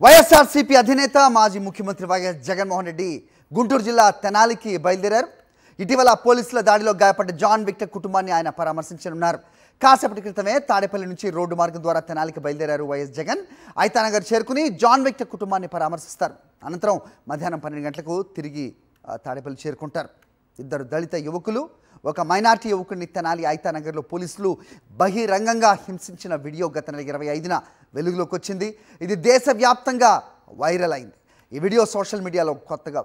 వైఎస్ఆర్సీపీ అధినేత మాజీ ముఖ్యమంత్రి వైఎస్ జగన్మోహన్ రెడ్డి గుంటూరు జిల్లా తెనాలికి బయలుదేరారు. ఇటీవల పోలీసుల దాడిలో గాయపడ్డ జాన్ విక్టర్ కుటుంబాన్ని ఆయన పరామర్శించనున్నారు. కాసేపటి క్రితమే తాడేపల్లి నుంచి రోడ్డు మార్గం ద్వారా తెనాలికి బయలుదేరారు వైఎస్ జగన్. ఐతానగర్ చేరుకుని జాన్ విక్టర్ కుటుంబాన్ని పరామర్శిస్తారు. అనంతరం మధ్యాహ్నం 12 గంటలకు తిరిగి తాడేపల్లి చేరుకుంటారు. ఇద్దరు దళిత యువకులు, ఒక మైనార్టీ యువకుడిని తెనాలి ఐతానగర్లో పోలీసులు బహిరంగంగా హింసించిన వీడియో గత నెల 25న వెలుగులోకి వచ్చింది. ఇది దేశవ్యాప్తంగా వైరల్ అయింది. ఈ వీడియో సోషల్ మీడియాలో కొత్తగా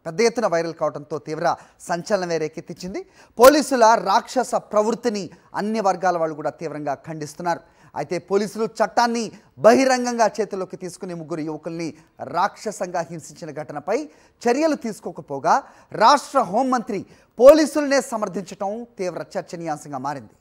పెద్ద ఎత్తున వైరల్ కావడంతో తీవ్ర సంచలనమే రేకెత్తించింది. పోలీసుల రాక్షస ప్రవృత్తిని అన్ని వర్గాల వాళ్ళు కూడా తీవ్రంగా ఖండిస్తున్నారు. అయితే పోలీసులు చట్టాన్ని బహిరంగంగా చేతిలోకి తీసుకుని ముగ్గురు యువకుల్ని రాక్షసంగా హింసించిన ఘటనపై చర్యలు తీసుకోకపోగా రాష్ట్ర హోంమంత్రి పోలీసులనే సమర్థించడం తీవ్ర చర్చనీయాంశంగా మారింది.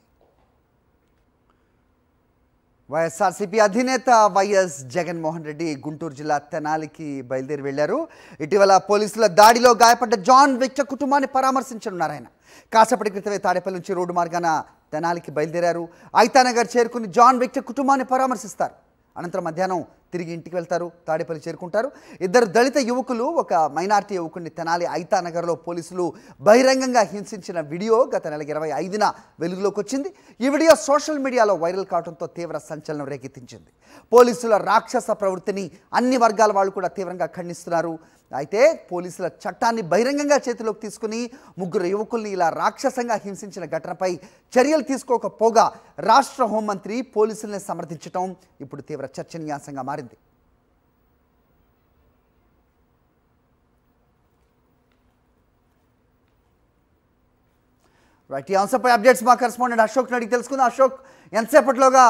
వైఎస్ఆర్సీపీ అధినేత వైఎస్ జగన్మోహన్ రెడ్డి గుంటూరు జిల్లా తెనాలికి బయలుదేరి వెళ్లారు. ఇటీవల పోలీసుల దాడిలో గాయపడ్డ జాన్ విక్టర్ కుటుంబాన్ని పరామర్శించనున్నారు. ఆయన కాసేపటి క్రితమే తాడేపల్లి నుంచి రోడ్డు మార్గాన తెనాలికి బయలుదేరారు. ఐతానగర్ చేరుకుని జాన్ విక్టర్ కుటుంబాన్ని పరామర్శిస్తారు. అనంతరం మధ్యాహ్నం తిరిగి ఇంటికి వెళ్తారు, తాడేపల్లి చేరుకుంటారు. ఇద్దరు దళిత యువకులు, ఒక మైనార్టీ యువకుడిని తెనాలి ఐతానగర్లో పోలీసులు బహిరంగంగా హింసించిన వీడియో గత నెల 25న వెలుగులోకి వచ్చింది. ఈ వీడియో సోషల్ మీడియాలో వైరల్ కావడంతో తీవ్ర సంచలనం రేకెత్తించింది. పోలీసుల రాక్షస ప్రవృత్తిని అన్ని వర్గాల వాళ్ళు కూడా తీవ్రంగా ఖండిస్తున్నారు. అయితే పోలీసుల చట్టాన్ని బహిరంగంగా చేతిలోకి తీసుకుని ముగ్గురు యువకుల్ని ఇలా రాక్షసంగా హింసించిన ఘటనపై చర్యలు తీసుకోకపోగా రాష్ట్ర హోంమంత్రి పోలీసుల్ని సమర్థించడం ఇప్పుడు తీవ్ర చర్చనీయాంశంగా మారింది. రైట్, ఈ అంశంపై అప్డేట్స్ మా కరెస్పాండెంట్ అశోక్ అడిగి తెలుసుకుందాం. అశోక్, ఎంతసేపట్లోగా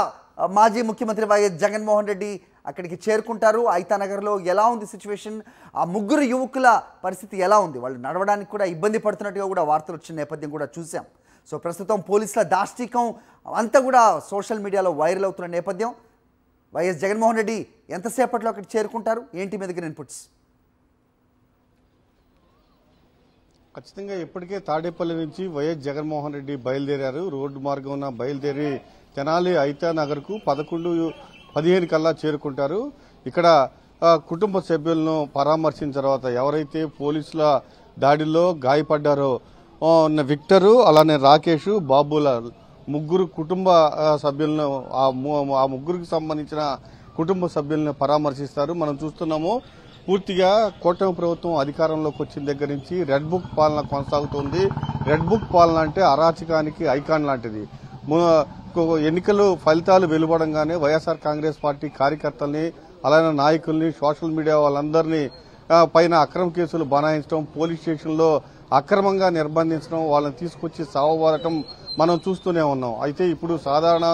మాజీ ముఖ్యమంత్రి వైఎస్ జగన్మోహన్ రెడ్డి అక్కడికి చేరుకుంటారు? ఐతానగర్లో ఎలా ఉంది సిచ్యువేషన్? ఆ ముగ్గురు యువకుల పరిస్థితి ఎలా ఉంది? వాళ్ళు నడవడానికి కూడా ఇబ్బంది పడుతున్నట్టుగా కూడా వార్తలు వచ్చిన నేపథ్యం కూడా చూసాం. సో ప్రస్తుతం పోలీసుల దాష్టికం అంతా కూడా సోషల్ మీడియాలో వైరల్ అవుతున్న నేపథ్యం. వైఎస్ జగన్మోహన్ రెడ్డి ఎంతసేపట్లో అక్కడికి చేరుకుంటారు? ఏంటి మీ దగ్గర ఇన్పుట్స్? ఖచ్చితంగా ఇప్పటికే తాడేపల్లి నుంచి వైఎస్ జగన్మోహన్ రెడ్డి బయలుదేరారు. రోడ్డు మార్గం బయలుదేరి తెనాలి ఐతానగర్కు 11-15 కల్లా చేరుకుంటారు. ఇక్కడ కుటుంబ సభ్యులను పరామర్శించిన తర్వాత ఎవరైతే పోలీసుల దాడిలో గాయపడ్డారో విక్టరు, అలానే రాకేష్, బాబులాల్ ముగ్గురు కుటుంబ సభ్యులను ఆ ముగ్గురికి సంబంధించిన కుటుంబ సభ్యులను పరామర్శిస్తారు. మనం చూస్తున్నాము, పూర్తిగా కూటమి ప్రభుత్వం అధికారంలోకి వచ్చిన దగ్గర నుంచి రెడ్ బుక్ పాలన కొనసాగుతోంది. రెడ్ బుక్ పాలన అంటే అరాచకానికి ఐకాన్ లాంటిది. ఎన్నికలు ఫలితాలు వెలువడంగానే వైఎస్ఆర్ కాంగ్రెస్ పార్టీ కార్యకర్తల్ని, అలానే నాయకుల్ని, సోషల్ మీడియా వాళ్ళందరినీ పైన అక్రమ కేసులు బనాయించడం, పోలీస్ స్టేషన్లో అక్రమంగా నిర్బంధించడం, వాళ్ళని తీసుకొచ్చి సావబారటం మనం చూస్తూనే ఉన్నాం. అయితే ఇప్పుడు సాధారణ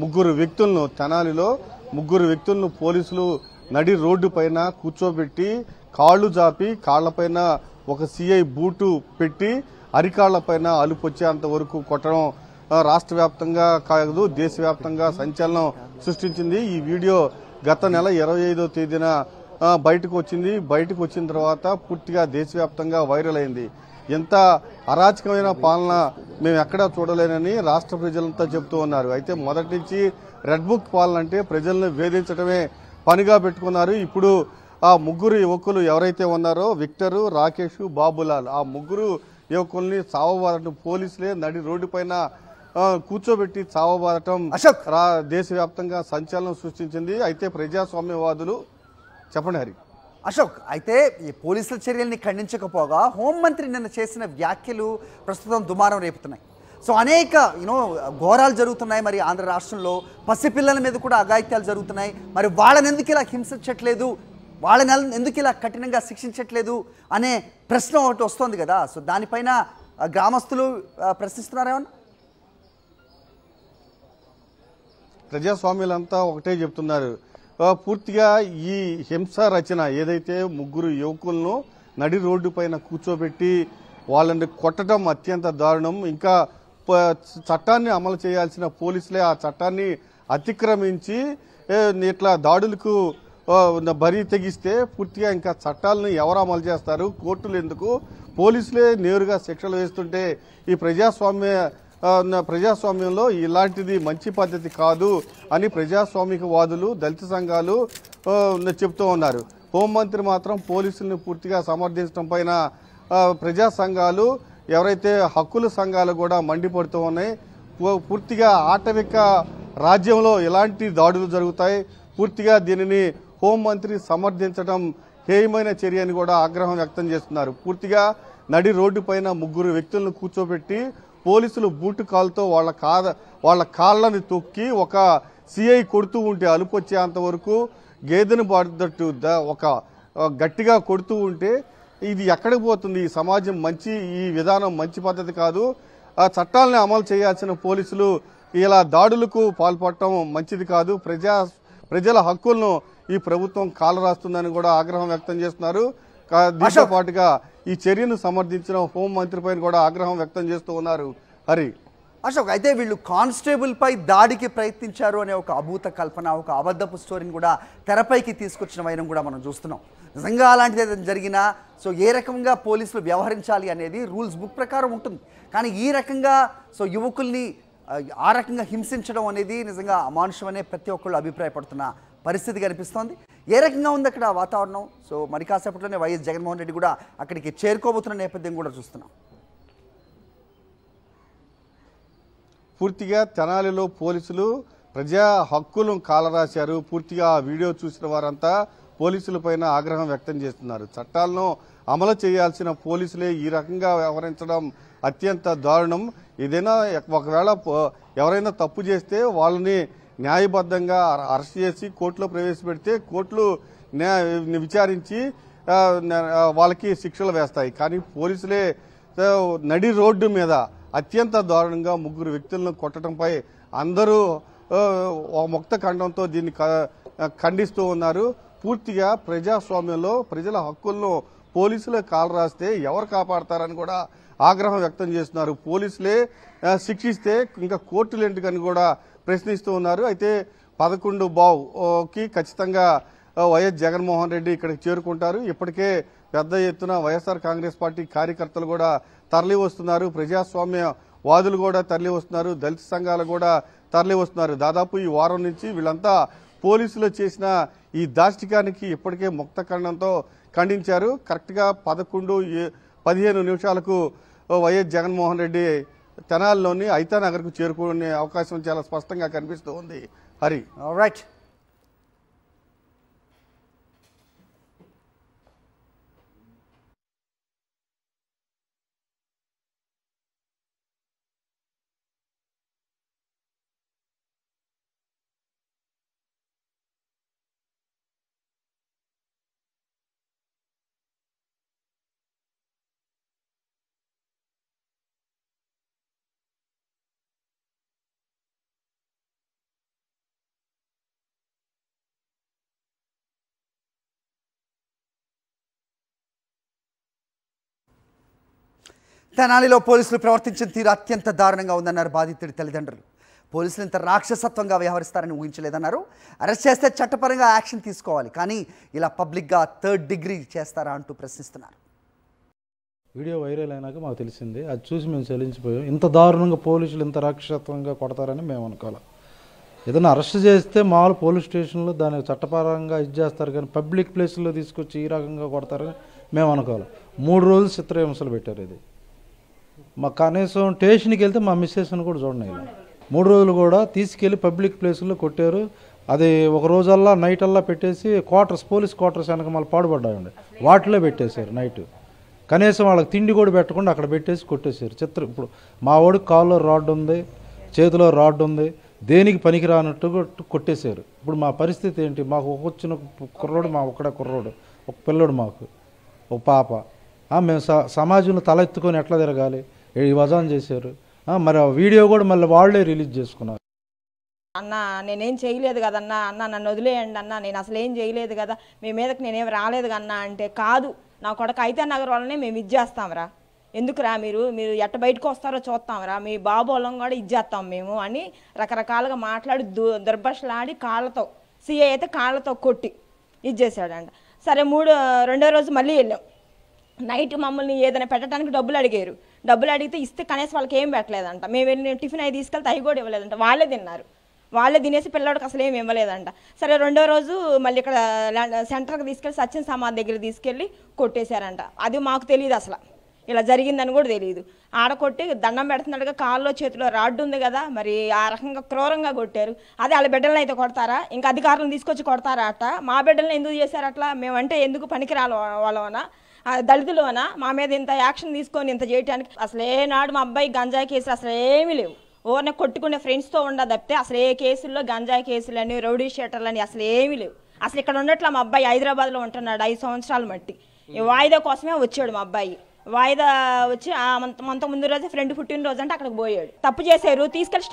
ముగ్గురు వ్యక్తులను తెనాలిలో పోలీసులు నడి రోడ్డు పైన కూర్చోబెట్టి కాళ్లు జాపి కాళ్లపైన ఒక సిఐ బూటు పెట్టి అరికాళ్లపైన అలుపు వచ్చేంత వరకు కొట్టడం రాష్ట్ర వ్యాప్తంగా కాదు దేశవ్యాప్తంగా సంచలనం సృష్టించింది. ఈ వీడియో గత నెల 25వ తేదీన బయటకు వచ్చింది. బయటకు వచ్చిన తర్వాత పూర్తిగా దేశవ్యాప్తంగా వైరల్ అయింది. ఎంత అరాచకమైన పాలన మేము ఎక్కడా చూడలేనని రాష్ట్ర ప్రజలంతా చెబుతూ ఉన్నారు. అయితే మొదటి నుంచి రెడ్ బుక్ పాలన అంటే ప్రజలను వేధించడమే పనిగా పెట్టుకున్నారు. ఇప్పుడు ఆ ముగ్గురు యువకులు ఎవరైతే ఉన్నారో విక్టరు, రాకేష్, బాబులాల్, ఆ ముగ్గురు యువకుల్ని చావబారటం పోలీసులే నడి రోడ్డు పైన కూర్చోబెట్టి చావబారటం దేశవ్యాప్తంగా సంచలనం సృష్టించింది. అయితే ప్రజాస్వామ్యవాదులు చెప్పండి హరి. అశోక్, అయితే ఈ పోలీసుల చర్యల్ని ఖండించకపోగా హోంమంత్రి నిన్న చేసిన వ్యాఖ్యలు ప్రస్తుతం దుమారం రేపుతున్నాయి. సో అనేక ఘోరాలు జరుగుతున్నాయి. మరి ఆంధ్ర రాష్ట్రంలో పసిపిల్లల మీద కూడా అఘాయిత్యాలు జరుగుతున్నాయి. మరి వాళ్ళని ఎందుకు ఇలా హింసించట్లేదు, వాళ్ళని ఎందుకు ఇలా కఠినంగా శిక్షించట్లేదు అనే ప్రశ్న ఒకటి వస్తుంది కదా. సో దానిపైన గ్రామస్తులు ప్రశ్నిస్తున్నారేమన్నా? ప్రజాస్వామ్యులంతా ఒకటే చెప్తున్నారు. పూర్తిగా ఈ హింస రచన ఏదైతే ముగ్గురు యువకులను నడి రోడ్డు పైన కూర్చోబెట్టి వాళ్ళని కొట్టడం అత్యంత దారుణం. ఇంకా చట్టాన్ని అమలు చేయాల్సిన పోలీసులే ఆ చట్టాన్ని అతిక్రమించి ఇట్లా దాడులకు బరి తెగిస్తే పూర్తిగా ఇంకా చట్టాలను ఎవరు అమలు చేస్తారు? కోర్టులు ఎందుకు? పోలీసులే నేరుగా శిక్షలు వేస్తుంటే ఈ ప్రజాస్వామ్యంలో ఇలాంటిది మంచి పద్ధతి కాదు అని ప్రజాస్వామికవాదులు, దళిత సంఘాలు, చెప్తూ ఉన్నారు. హోంమంత్రి మాత్రం పోలీసులను పూర్తిగా సమర్థించడం పైన ప్రజా సంఘాలు ఎవరైతే హక్కుల సంఘాలు కూడా మండిపడుతూ ఉన్నాయి. పూర్తిగా ఆటవిక రాజ్యంలో ఎలాంటి దాడులు జరుగుతాయి, పూర్తిగా దీనిని హోంమంత్రి సమర్థించడం హేయమైన చర్య అని కూడా ఆగ్రహం వ్యక్తం చేస్తున్నారు. పూర్తిగా నడి రోడ్డు పైన 3 వ్యక్తులను కూర్చోబెట్టి పోలీసులు బూటు కాలుతో వాళ్ళ కాళ్ళని తొక్కి ఒక సిఐ కొడుతూ ఉంటే అలుపు వచ్చేంత వరకు గేదెను పడ్డట్టు ఒక గట్టిగా కొడుతూ ఉంటే ఇది ఎక్కడికి పోతుంది? ఈ సమాజం ఈ విధానం మంచి పద్ధతి కాదు. ఆ చట్టాలను అమలు చేయాల్సిన పోలీసులు ఇలా దాడులకు పాల్పడటం మంచిది కాదు. ప్రజల హక్కులను ఈ ప్రభుత్వం కాలరాస్తుందని కూడా ఆగ్రహం వ్యక్తం చేస్తున్నారు. దీంతో పాటుగా ఈ చర్యను సమర్థించిన హోంమంత్రి పైన కూడా ఆగ్రహం వ్యక్తం చేస్తూ ఉన్నారు. హరి అశోక్, అయితే వీళ్ళు కానిస్టేబుల్ పై దాడికి ప్రయత్నించారు అనే ఒక అభూత కల్పన, ఒక అబద్ధపు స్టోరీని కూడా తెరపైకి తీసుకొచ్చిన వైనం కూడా మనం చూస్తున్నాం. నిజంగా అలాంటిది ఏదైనా జరిగినా ఏ రకంగా పోలీసులు వ్యవహరించాలి అనేది రూల్స్ బుక్ ప్రకారం ఉంటుంది. కానీ ఈ రకంగా యువకుల్ని ఆ రకంగా హింసించడం అనేది నిజంగా అమానుషం అనే ప్రతి ఒక్కళ్ళు అభిప్రాయపడుతున్న పరిస్థితి కనిపిస్తోంది. ఏ రకంగా ఉంది అక్కడ వాతావరణం? మరి కాసేపట్లోనే వైఎస్ జగన్మోహన్ రెడ్డి కూడా అక్కడికి చేరుకోబోతున్న నేపథ్యం కూడా చూస్తున్నాం. పూర్తిగా తెనాలిలో పోలీసులు ప్రజా హక్కులను కాలరాశారు. పూర్తిగా ఆ వీడియో చూసిన వారంతా పోలీసుల పైన ఆగ్రహం వ్యక్తం చేస్తున్నారు. చట్టాలను అమలు చేయాల్సిన పోలీసులే ఈ రకంగా వ్యవహరించడం అత్యంత దారుణం. ఏదైనా ఒకవేళ ఎవరైనా తప్పు చేస్తే వాళ్ళని న్యాయబద్ధంగా అరెస్ట్ చేసి కోర్టులో ప్రవేశపెడితే కోర్టులు విచారించి వాళ్ళకి శిక్షలు వేస్తాయి. కానీ పోలీసులే నడి రోడ్డు మీద అత్యంత దారుణంగా 3 వ్యక్తులను కొట్టడంపై అందరూ ముక్త ఖండంతో దీన్ని ఖండిస్తూ ఉన్నారు. పూర్తిగా ప్రజాస్వామ్యంలో ప్రజల హక్కులను పోలీసులే కాలరాస్తే ఎవరు కాపాడతారని కూడా ఆగ్రహం వ్యక్తం చేస్తున్నారు. పోలీసులే శిక్షిస్తే ఇంకా కోర్టులు ఎందుకని కూడా ప్రశ్నిస్తూ ఉన్నారు. అయితే 11:15కి ఖచ్చితంగా వైఎస్ జగన్మోహన్ రెడ్డి ఇక్కడికి చేరుకుంటారు. ఇప్పటికే పెద్ద ఎత్తున వైఎస్ఆర్ కాంగ్రెస్ పార్టీ కార్యకర్తలు కూడా తరలి వస్తున్నారు. ప్రజాస్వామ్య వాదులు కూడా తరలి వస్తున్నారు. దళిత సంఘాలు కూడా తరలి వస్తున్నారు. దాదాపు ఈ వారం నుంచి వీళ్ళంతా పోలీసులు చేసిన ఈ దాష్టికానికి ఇప్పటికే ముక్త ఖండంతో ఖండించారు. కరెక్ట్గా 11:15 వైఎస్ జగన్మోహన్ రెడ్డి తెనాలిలోని ఐతానగర్కు చేరుకునే అవకాశం చాలా స్పష్టంగా కనిపిస్తూ ఉంది. హరి రైట్. తెనాలిలో పోలీసులు ప్రవర్తించిన తీరు అత్యంత దారుణంగా ఉందన్నారు బాధితుడి తల్లిదండ్రులు. పోలీసులు ఇంత రాక్షసత్వంగా వ్యవహరిస్తారని ఊహించలేదన్నారు. అరెస్ట్ చేస్తే చట్టపరంగా యాక్షన్ తీసుకోవాలి, కానీ ఇలా పబ్లిక్గా 3rd డిగ్రీ చేస్తారా అంటూ ప్రశ్నిస్తున్నారు. వీడియో వైరల్ అయినాక మాకు తెలిసింది. అది చూసి మేము చెల్లించిపోయాం. ఇంత దారుణంగా పోలీసులు ఇంత రాక్షసత్వంగా కొడతారని మేము అనుకోవాలి. ఏదైనా అరెస్ట్ చేస్తే మామూలు పోలీస్ స్టేషన్లో దాన్ని చట్టపరంగా చేస్తారు, కానీ పబ్లిక్ ప్లేస్లో తీసుకొచ్చి ఈ రకంగా కొడతారని మేము అనుకోవాలి. 3 రోజులు చిత్రహింసలు పెట్టారు. ఇది మాకు కనీసం స్టేషన్కి వెళ్తే మా మిస్సెస్ని కూడా చూడండి. 3 రోజులు కూడా తీసుకెళ్ళి పబ్లిక్ ప్లేసుల్లో కొట్టారు. అది ఒక రోజల్లా నైటల్లా పెట్టేసి పోలీస్ క్వార్టర్స్ వెనక మళ్ళీ పాడుపడ్డాయండి, వాటిలో పెట్టేశారు నైట్. కనీసం వాళ్ళకి తిండి కూడా పెట్టకుండా అక్కడ పెట్టేసి కొట్టేశారు. ఇప్పుడు మా వాడికి కాల్లో రాడ్ ఉంది, చేతిలో రాడ్ ఉంది, దేనికి పనికి రానట్టు కొట్టేశారు. ఇప్పుడు మా పరిస్థితి ఏంటి? మాకు వచ్చిన కుర్రోడు, మా ఒక్కడే కుర్రోడు, ఒక పిల్లోడు, మాకు ఒక పాప. మేము సమాజంలో తల ఎత్తుకొని ఎట్లా తిరగాలి? ఈ వజాన్ చేశారు. మరి ఆ వీడియో కూడా మళ్ళీ వాళ్ళే రిలీజ్ చేసుకున్నారు. అన్న నేనేం చేయలేదు కదన్నా, అన్న నన్ను వదిలేయండి అన్న, నేను అసలు ఏం చేయలేదు కదా, మీ మీదకి నేనేం రాలేదు కన్నా అంటే, కాదు నా కొడుకు ఐతానగర్ వాళ్ళనే మేము ఇచ్చేస్తాంరా, ఎందుకురా మీరు ఎట్ట బయటకు వస్తారో చూస్తాంరా, మీ బాబు వాళ్ళం కూడా ఇచ్చేస్తాం మేము అని రకరకాలుగా మాట్లాడి దుర్భషలాడి కాళ్ళతో, సీఏ అయితే కాళ్ళతో కొట్టి ఇచ్చేసాడంట. సరే రెండో రోజు మళ్ళీ వెళ్ళాం. నైట్ మమ్మల్ని ఏదైనా పెట్టడానికి డబ్బులు అడిగారు. డబ్బులు అడిగితే ఇస్తే కనీసం వాళ్ళకి ఏం పెట్టలేదంట. మేము వెళ్ళి టిఫిన్ అవి తీసుకెళ్తే అవి కూడా ఇవ్వలేదంట. వాళ్ళే తిన్నారు. వాళ్ళే తినేసి పిల్లడికి అసలు ఏమి ఇవ్వలేదంట. సరే రెండో రోజు మళ్ళీ ఇక్కడ సెంటర్కి తీసుకెళ్ళి సచిన్ సమాధి దగ్గర తీసుకెళ్ళి కొట్టేశారంట. అది మాకు తెలియదు, అసలు ఇలా జరిగిందని కూడా తెలియదు. ఆడ కొట్టి దండం పెడుతున్నాడుగా, కాల్లో చేతిలో రాడ్డు ఉంది కదా, మరి ఆ రకంగా క్రూరంగా కొట్టారు. అదే వాళ్ళ బిడ్డలను అయితే కొడతారా? ఇంకా అధికారులను తీసుకొచ్చి కొడతారా? అట్ట మా బిడ్డలను ఎందుకు చేశారు అట్లా? మేమంటే ఎందుకు పనికిరాల వాళ్ళనా, దళితులోనా? మా మీద ఇంత యాక్షన్ తీసుకొని ఇంత చేయడానికి అసలు ఏనాడు మా అబ్బాయి గంజాయి కేసులు అసలు ఏమీ లేవు. ఓర్నే కొట్టుకునే ఫ్రెండ్స్తో ఉండదు తప్పితే అసలు ఏ కేసుల్లో గంజాయి కేసులని, రౌడీ షీటర్లని అసలు ఏమీ లేవు. అసలు ఇక్కడ ఉన్నట్లు మా అబ్బాయి హైదరాబాద్లో ఉంటున్నాడు 5 సంవత్సరాలు మట్టి. ఈ వాయిదా కోసమే వచ్చాడు మా అబ్బాయి. వాయిదా వచ్చి అంత ముందు రోజే ఫ్రెండ్ పుట్టినరోజు అంటే అక్కడికి పోయాడు. తప్పు చేశారు, తీసుకెళ్ళి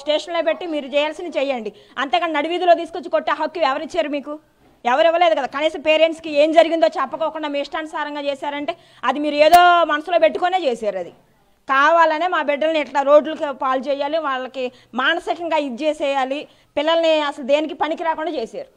స్టేషన్లో పెట్టి మీరు చేయాల్సింది చేయండి. అంతేకాని నడివీధిలో తీసుకొచ్చి కొట్టే హక్కు ఎవరిచ్చారు మీకు? ఎవరు ఇవ్వలేదు కదా. కనీసం పేరెంట్స్కి ఏం జరిగిందో చెప్పకోకుండా మీ ఇష్టానుసారంగా చేశారంటే అది మీరు ఏదో మనసులో పెట్టుకునే చేశారు. అది కావాలనే మా బిడ్డల్ని ఇట్లా రోడ్లకు పాలు చేయాలి, వాళ్ళకి మానసికంగా ఇది చేసేయాలి, పిల్లల్ని అసలు దేనికి పనికి రాకుండా చేశారు.